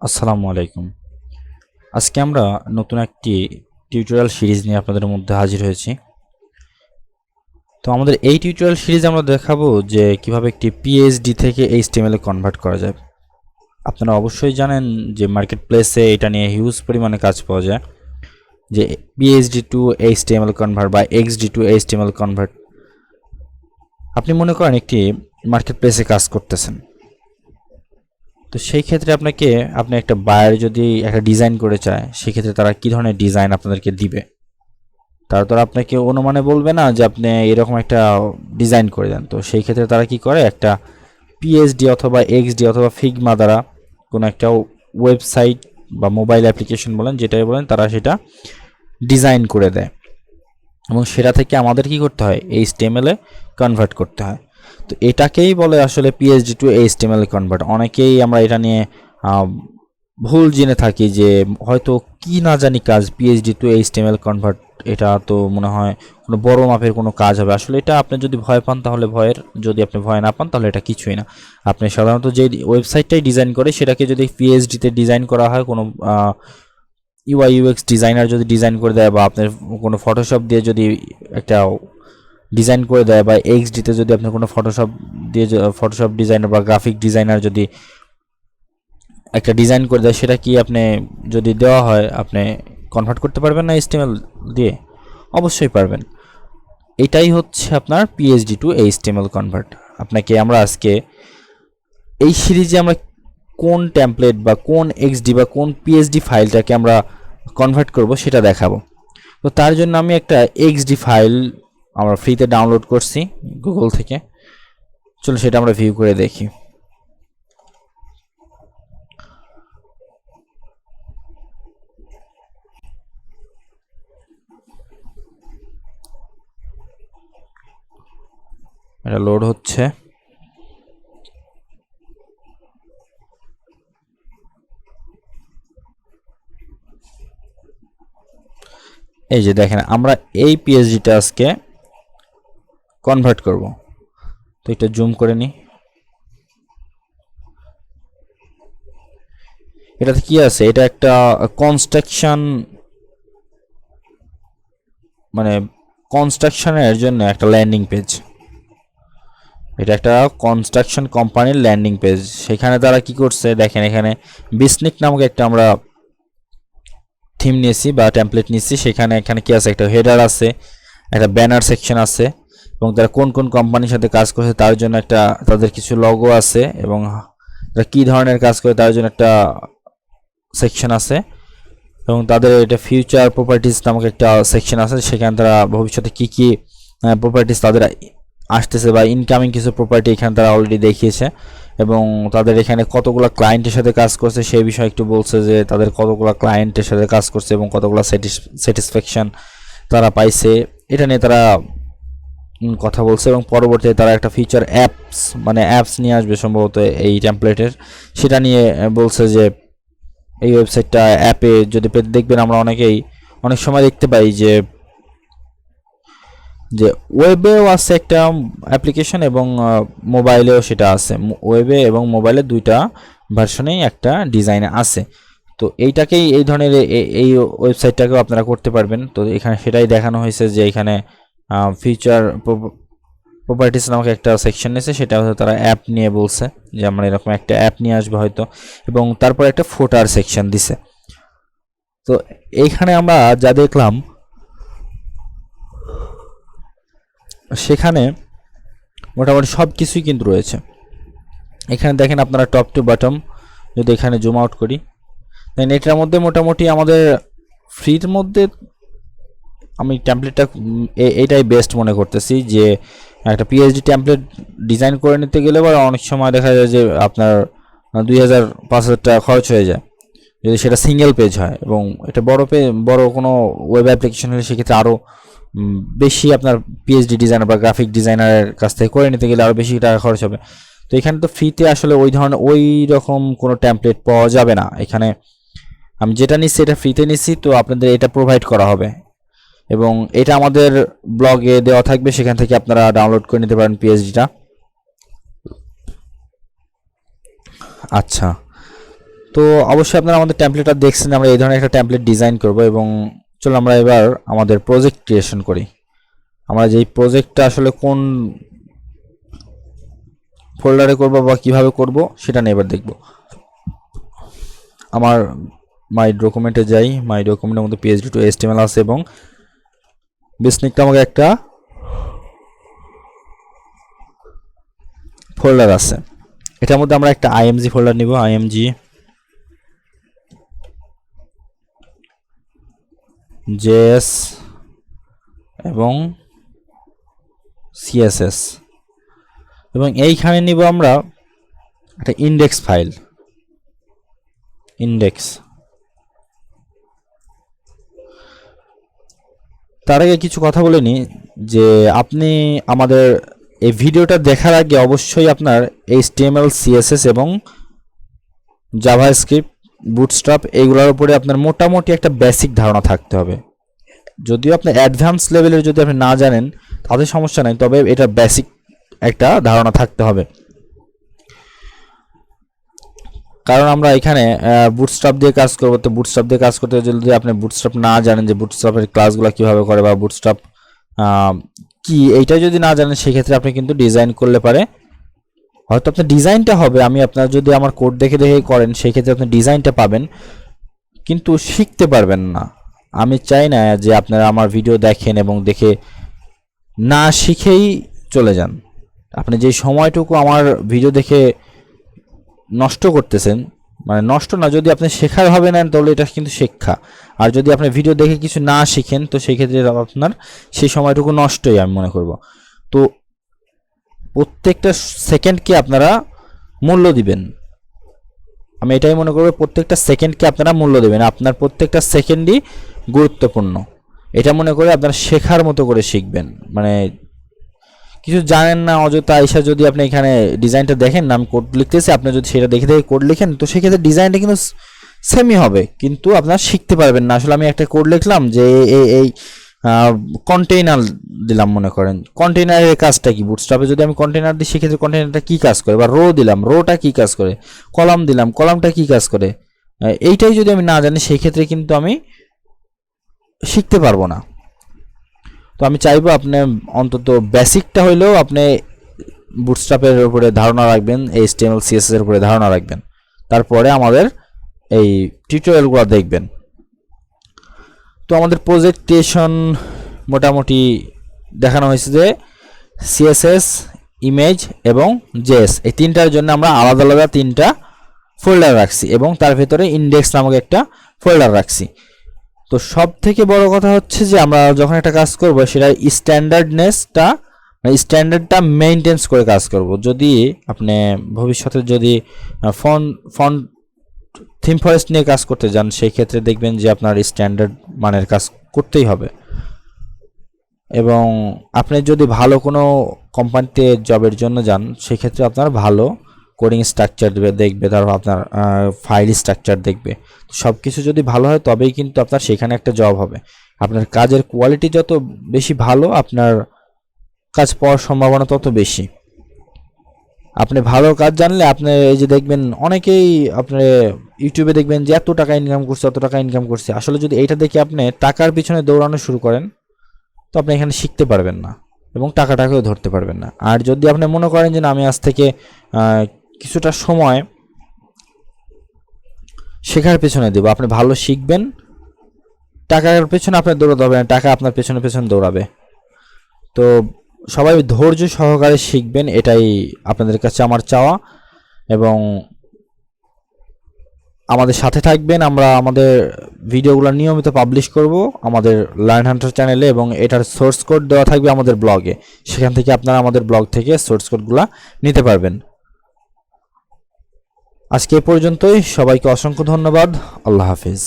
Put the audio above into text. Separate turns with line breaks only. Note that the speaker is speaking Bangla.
আসসালামু আলাইকুম। আজকে আমরা নতুন একটি টিউটোরিয়াল সিরিজ নিয়ে আপনাদের মধ্যে হাজির হয়েছি। তো আমাদের এই টিউটোরিয়াল সিরিজে আমরা দেখাবো যে কিভাবে একটি পিএইচডি থেকে এইচটিএমএল এ কনভার্ট করা যায়। আপনারা অবশ্যই জানেন যে মার্কেট প্লেসে এটা নিয়ে হিউজ পরিমাণে কাজ পাওয়া যায়, যে পিএইচডি টু এইচটিএমএল কনভার্ট বা এক্সডি টু এইচটিএমএল কনভার্ট। আপনি মনে করেন একটি মার্কেট প্লেসে কাজ করতেছেন, তো সেই ক্ষেত্রে আপনি একটা বায়ার যদি একটা ডিজাইন করে চায়, সেক্ষেত্রে তারা কী ধরনের ডিজাইন আপনাদেরকে দিবে, তারা তো আর আপনাকে অনুমানে বলবে না যে আপনি এরকম একটা ডিজাইন করে দেন। তো সেই ক্ষেত্রে তারা কি করে, একটা পিএইচডি অথবা এক্সডি অথবা ফিগমা দ্বারা কোনো একটা ওয়েবসাইট বা মোবাইল অ্যাপ্লিকেশন বলেন, যেটাই বলেন, তারা সেটা ডিজাইন করে দেয় এবং সেটা থেকে আমাদের কি করতে হয়, এইচটিএমএল এ কনভার্ট করতে হয়। তো এটাকেই বলে আসলে পিএইচডি টু এইচটিএমএল কনভার্ট। অনেকেই আমরা এটা নিয়ে ভুল জেনে থাকি যে হয়তো কি না জানি কাজ পিএইচডি টু এইচটিএমএল কনভার্ট, এটা তো মনে হয় কোনো বড় মাপের কোনো কাজ হবে। আসলে এটা আপনি যদি ভয় পান তাহলে ভয়ের, যদি আপনি ভয় না পান তাহলে এটা কিছুই না। আপনি সাধারণত যে ওয়েবসাইটটাই ডিজাইন করে সেটাকে যদি পিএইচডিতে ডিজাইন করা হয়, কোনো ইউআই ইউএক্স ডিজাইনার যদি ডিজাইন করে দেয়, বা আপনার কোনো ফটোশপ দিয়ে যদি একটা ডিজাইন করে দেয়, বা এক্সডিতে যদি আপনার কোনো ফটোশপ দিয়ে ফটোশপ ডিজাইনার বা গ্রাফিক ডিজাইনার যদি একটা ডিজাইন করে দেয়, সেটা কি আপনি যদি দেওয়া হয়, আপনি কনভার্ট করতে পারবেন না এইচটিএমএল দিয়ে? অবশ্যই পারবেন। এটাই হচ্ছে আপনার পিএইচডি টু এইচটিএমএল কনভার্ট। আপনাকে আমরা আজকে এই সিরিজে আমরা কোন টেমপ্লেট বা কোন এক্সডি বা কোন পিএইচডি ফাইলটাকে আমরা কনভার্ট করব সেটা দেখাবো। তো তার জন্য আমি একটা এক্সডি ফাইল আমরা ফ্রিতে ডাউনলোড করছি গুগল থেকে। চলো সেটা আমরা ভিউ করে দেখি। এটা লোড হচ্ছে। এই যে দেখেন, আমরা এই পিএইচডিটা আজকে কনভার্ট করব। তো এটা জুম করে নিই। এটাতে কি আছে, এটা একটা কনস্ট্রাকশন, মানে কনস্ট্রাকশনের জন্য একটা ল্যান্ডিং পেজ। এটা একটা কনস্ট্রাকশন কোম্পানির ল্যান্ডিং পেজ। সেখানে তারা কি করছে দেখেন, এখানে বিসনিক নামক একটা আমরা থিম নিয়েছি বা টেমপ্লেট নিয়েছি। এখানে কি আছে, একটা হেডার আছে, একটা ব্যানার সেকশন আছে, এবং তারা কোন কোন কোম্পানির সাথে কাজ করছে তার জন্য একটা তাদের কিছু লগো আছে, এবং তারা কী ধরনের কাজ করে তার জন্য একটা সেকশন আছে, এবং তাদের এটা ফিউচার প্রপার্টিজ নামক একটা সেকশন আছে। সেখানে তারা ভবিষ্যতে কী কী প্রপার্টিজ তাদের আসতেছে বা ইনকামিং কিছু প্রপার্টি এখানে তারা অলরেডি দেখিয়েছে, এবং তাদের এখানে কতগুলো ক্লায়েন্টের সাথে কাজ করছে সেই বিষয়ে একটু বলছে, যে তাদের কতগুলো ক্লায়েন্টের সাথে কাজ করছে এবং কতগুলো স্যাটিসফ্যাকশন তারা পাইছে, এটা নিয়ে তারা কথা বলছে। এবং পরবর্তীতে তারা একটা ফিচার অ্যাপস, মানে অ্যাপস নিয়ে আসবে সম্ভবত এই টেমপ্লেটের, সেটা নিয়ে বলছে যে এই ওয়েবসাইটটা অ্যাপে যদি দেখবেন, আমরা অনেক সময় দেখতে পাই যে যে ওয়েবেও আছে একটা অ্যাপ্লিকেশন এবং মোবাইলেও সেটা আছে। ওয়েবে এবং মোবাইলে দুইটা ভার্সনেই একটা ডিজাইন আছে। তো এইটাকেই এই ধরনের এই ওয়েবসাইটটাকেও আপনারা করতে পারবেন। তো এখানে সেটাই দেখানো হয়েছে যে এখানে ফিচার প্রপার্টিস নামক একটা সেকশন নিয়েছে, সেটা হয়তো তারা অ্যাপ নিয়ে বলছে যে আমরা এরকম একটা অ্যাপ নিয়ে আসবো হয়তো, এবং তারপর একটা ফোটার সেকশন দিছে। তো এইখানে আমরা যা দেখলাম, সেখানে মোটামুটি সব কিছুই কিন্তু রয়েছে। এখানে দেখেন আপনারা টপ টু বটম, যদি এখানে জুম আউট করি, দেন এটার মধ্যে মোটামুটি আমাদের ফ্রির মধ্যে আমি টেমপ্লেটটা এইটাই বেস্ট মনে করতেছি, যে একটা পিএইচডি টেমপ্লেট ডিজাইন করে নিতে গেলে বা অনেক সময় দেখা যায় যে আপনার 2000-5000 টাকা খরচ হয়ে যায় যদি সেটা সিঙ্গেল পেজ হয়, এবং এটা বড় কোনো ওয়েব অ্যাপ্লিকেশন হলে সেক্ষেত্রে আরও বেশি আপনার পিএইচডি ডিজাইনার বা গ্রাফিক ডিজাইনারের কাছ থেকে করে নিতে গেলে আরও বেশি টাকা খরচ হবে। তো এখানে তো ফ্রিতে আসলে ওই রকম কোনো টেমপ্লেট পাওয়া যাবে না। এখানে আমি যেটা নিচ্ছি এটা ফ্রিতে নিচ্ছি, তো আপনাদের এটা প্রোভাইড করা হবে, এবং এটা আমাদের ব্লগে দেওয়া থাকবে, সেখান থেকে আপনারা ডাউনলোড করে নিতে পারেন পিএইচডিটা। আচ্ছা, তো অবশ্যই আপনারা আমাদের টেমপ্লেটটা দেখছেন, আমরা এই ধরনের একটা টেমপ্লেট ডিজাইন করব। এবং চলো আমরা এবার আমাদের প্রজেক্ট ক্রিয়েশন করি। আমরা যেই প্রজেক্টটা আসলে কোন ফোল্ডারে করব বা কিভাবে করব সেটা নিয়ে এবার দেখব। আমার মাই ডকুমেন্টে যাই, মাই ডকুমেন্টের মধ্যে php to html আছে এবং বেসনিকটা আমাকে একটা ফোল্ডার আছে। এটার মধ্যে আমরা একটা img ফোল্ডার নিব, img js এবং css, এবং এইখানে নিব আমরা একটা ইন্ডেক্স ফাইল, ইন্ডেক্স। তার আগে কিছু কথা বলে নিই যে আপনি আমাদের এই ভিডিওটা দেখার আগে অবশ্যই আপনার html css এবং জাভাস্ক্রিপ্ট বুটস্ট্র্যাপ এইগুলোর উপরে আপনার মোটামুটি একটা বেসিক ধারণা থাকতে হবে। যদিও আপনি অ্যাডভান্স লেভেলের যদি আপনি না জানেন তাতে সমস্যা নাই, তবে এটা বেসিক একটা ধারণা থাকতে হবে। কারণ আমরা এখানে বুটস্ট্র্যাপ দিয়ে কাজ করব, তো বুটস্ট্র্যাপ দিয়ে কাজ করতে যদি আপনি বুটস্ট্র্যাপ না জানেন যে বুটস্ট্র্যাপের ক্লাসগুলো কীভাবে করে বা বুটস্ট্র্যাপ কি এইটা যদি না জানেন, সেক্ষেত্রে আপনি কিন্তু ডিজাইন করলে পারে হয়তো আপনার ডিজাইনটা হবে, আমি আপনার যদি আমার কোড দেখে দেখে করেন সেক্ষেত্রে আপনি ডিজাইনটা পাবেন কিন্তু শিখতে পারবেন না। আমি চাই না যে আপনারা আমার ভিডিও দেখেন এবং দেখে না শিখেই চলে যান। আপনি যে সময়টুকু আমার ভিডিও দেখে নষ্ট করতেছেন, মানে নষ্ট না, যদি আপনি শেখার ভাবে নেন তাহলে এটা কিন্তু শিক্ষা। আর যদি আপনি ভিডিও দেখে কিছু না শিখেন তো সেই ক্ষেত্রে আপনার সেই সময়টুকু নষ্টই আমি মনে করব। তো প্রত্যেকটা সেকেন্ডকে আপনারা মূল্য দিবেন, আমি এটাই মনে করব। প্রত্যেকটা সেকেন্ডকে আপনারা মূল্য দেবেন, আপনার প্রত্যেকটা সেকেন্ডই গুরুত্বপূর্ণ। এটা মনে করে আপনারা শেখার মতো করে শিখবেন। মানে কিছু জানেন না অযথা আইসা যদি আপনি এখানে ডিজাইনটা দেখেন না, আমি কোড লিখতেছি, আপনি যদি সেটা দেখে দেখে কোড লিখেন তো সেক্ষেত্রে ডিজাইনটা কিন্তু সেমই হবে, কিন্তু আপনারা শিখতে পারবেন না। আসলে আমি একটা কোড লিখলাম যে এই কন্টেইনার দিলাম, মনে করেন কন্টেইনারের কাজটা কি, বুটস্ট্র্যাপে যদি আমি কন্টেইনার দিই সেক্ষেত্রে কন্টেইনারটা কী কাজ করে, বা রো দিলাম রোটা কী কাজ করে, কলাম দিলাম কলামটা কী কাজ করে, এইটাই যদি আমি না জানি সেই ক্ষেত্রে কিন্তু আমি শিখতে পারবো না। তো আমি চাইবো আপনি অন্তত বেসিকটা হইলেও আপনি বুটস্ট্র্যাপের উপরে ধারণা রাখবেন, HTML CSS এর উপরে ধারণা রাখবেন, তারপরে আমাদের এই টিউটোরিয়ালগুলো দেখবেন। তো আমাদের প্রেজেন্টেশন মোটামুটি দেখানো হয়েছে যে CSS, ইমেজ এবং JS এই তিনটার জন্য আমরা আলাদা আলাদা তিনটা ফোল্ডার রাখছি এবং তার ভেতরে ইন্ডেক্স নামক একটা ফোল্ডার রাখছি। তো সব থেকে বড় কথা হচ্ছে যে আমরা যখন একটা কাজ করব সেটা স্ট্যান্ডার্ডটা মেইনটেন্স করে কাজ করব। যদি আপনি ভবিষ্যতে যদি ফন্ট থিম ফরেস্ট নিয়ে কাজ করতে যান সেই ক্ষেত্রে দেখবেন যে আপনার স্ট্যান্ডার্ড মানের কাজ করতেই হবে। এবং আপনি যদি ভালো কোনো কোম্পানিতে জবের জন্য যান সেক্ষেত্রে আপনার ভালো কোডিং স্ট্রাকচার দেখবে, তারপর আপনার ফাইল স্ট্রাকচার দেখবে। সব কিছু যদি ভালো হয় তবেই কিন্তু আপনার সেখানে একটা জব হবে। আপনার কাজের কোয়ালিটি যত বেশি ভালো আপনার কাজ পাওয়ার সম্ভাবনা তত বেশি। আপনি ভালো কাজ জানলে আপনি এই যে দেখবেন অনেকেই আপনি ইউটিউবে দেখবেন যে এত টাকা ইনকাম করছে অত টাকা ইনকাম করছে, আসলে যদি এইটা দেখে আপনি টাকার পিছনে দৌড়ানো শুরু করেন তো আপনি এখানে শিখতে পারবেন না এবং টাকাটাকেও ধরতে পারবেন না। আর যদি আপনি মনে করেন যে না আমি আজ থেকে কিছুটা সময় শেখার পেছনে দেব, আপনি ভালো শিখবেন, টাকার পেছনে আপনার দৌড়াতে হবে না, টাকা আপনার পেছনে পেছনে দৌড়াবে। তো সবাই ধৈর্য সহকারে শিখবেন, এটাই আপনাদের কাছে আমার চাওয়া। এবং আমাদের সাথে থাকবেন, আমরা আমাদের ভিডিওগুলো নিয়মিত পাবলিশ করব আমাদের লার্ন হান্টার চ্যানেলে এবং এটার সোর্স কোড দেওয়া থাকবে আমাদের ব্লগে, সেখান থেকে আপনারা আমাদের ব্লগ থেকে সোর্স কোডগুলো নিতে পারবেন। আজকে এ পর্যন্তই, সবাইকে অসংখ্য ধন্যবাদ। আল্লাহ হাফিজ।